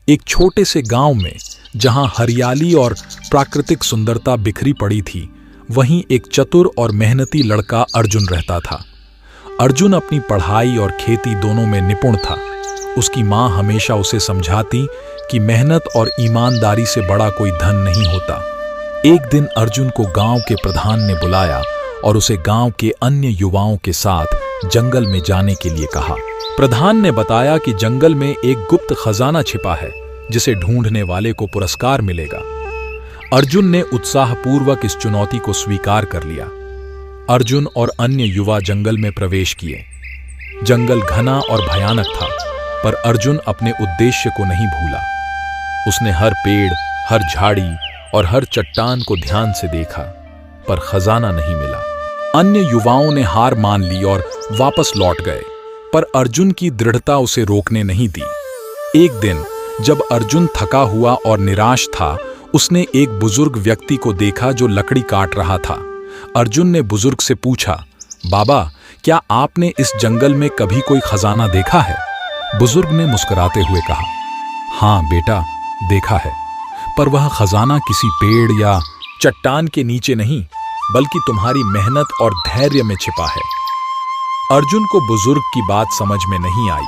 एक छोटे से गांव में जहां हरियाली और प्राकृतिक सुंदरता बिखरी पड़ी थी, वहीं एक चतुर और मेहनती लड़का अर्जुन रहता था। अर्जुन अपनी पढ़ाई और खेती दोनों में निपुण था। उसकी माँ हमेशा उसे समझाती कि मेहनत और ईमानदारी से बड़ा कोई धन नहीं होता। एक दिन अर्जुन को गांव के प्रधान ने बुलाया और उसे गांव के अन्य युवाओं के साथ जंगल में जाने के लिए कहा। प्रधान ने बताया कि जंगल में एक गुप्त खजाना छिपा है, जिसे ढूंढने वाले को पुरस्कार मिलेगा। अर्जुन ने उत्साहपूर्वक इस चुनौती को स्वीकार कर लिया। अर्जुन और अन्य युवा जंगल में प्रवेश किए। जंगल घना और भयानक था, पर अर्जुन अपने उद्देश्य को नहीं भूला। उसने हर पेड़, हर झाड़ी और हर चट्टान को ध्यान से देखा, पर खजाना नहीं मिला। अन्य युवाओं ने हार मान ली और वापस लौट गए, पर अर्जुन की दृढ़ता उसे रोकने नहीं दी। एक दिन जब अर्जुन थका हुआ और निराश था, उसने एक बुजुर्ग व्यक्ति को देखा जो लकड़ी काट रहा था। अर्जुन ने बुजुर्ग से पूछा, बाबा, क्या आपने इस जंगल में कभी कोई खजाना देखा है? बुजुर्ग ने मुस्कुराते हुए कहा, हाँ बेटा, देखा है, पर वह खजाना किसी पेड़ या चट्टान के नीचे नहीं, बल्कि तुम्हारी मेहनत और धैर्य में छिपा है। अर्जुन को बुजुर्ग की बात समझ में नहीं आई,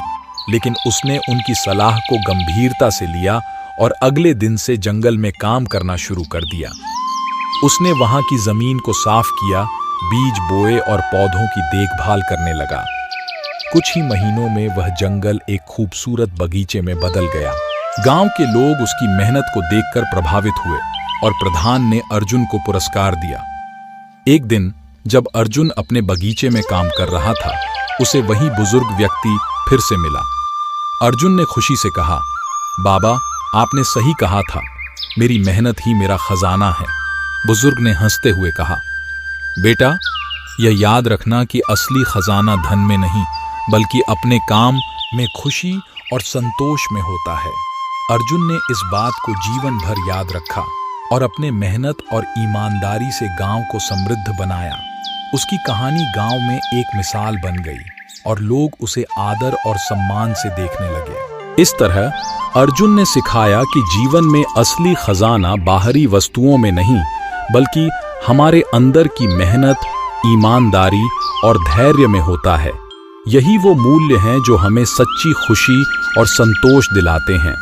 लेकिन उसने उनकी सलाह को गंभीरता से लिया और अगले दिन से जंगल में काम करना शुरू कर दिया। उसने वहां की जमीन को साफ किया, बीज बोए और पौधों की देखभाल करने लगा। कुछ ही महीनों में वह जंगल एक खूबसूरत बगीचे में बदल गया। गांव के लोग उसकी मेहनत को देखकर प्रभावित हुए और प्रधान ने अर्जुन को पुरस्कार दिया। एक दिन जब अर्जुन अपने बगीचे में काम कर रहा था, उसे वही बुजुर्ग व्यक्ति फिर से मिला। अर्जुन ने खुशी से कहा, बाबा, आपने सही कहा था, मेरी मेहनत ही मेरा खजाना है। बुजुर्ग ने हंसते हुए कहा, बेटा, यह याद रखना कि असली खजाना धन में नहीं, बल्कि अपने काम में खुशी और संतोष में होता है। अर्जुन ने इस बात को जीवन भर याद रखा और अपने मेहनत और ईमानदारी से गांव को समृद्ध बनाया। उसकी कहानी गांव में एक मिसाल बन गई और लोग उसे आदर और सम्मान से देखने लगे। इस तरह अर्जुन ने सिखाया कि जीवन में असली खजाना बाहरी वस्तुओं में नहीं, बल्कि हमारे अंदर की मेहनत, ईमानदारी और धैर्य में होता है। यही वो मूल्य हैं जो हमें सच्ची खुशी और संतोष दिलाते हैं।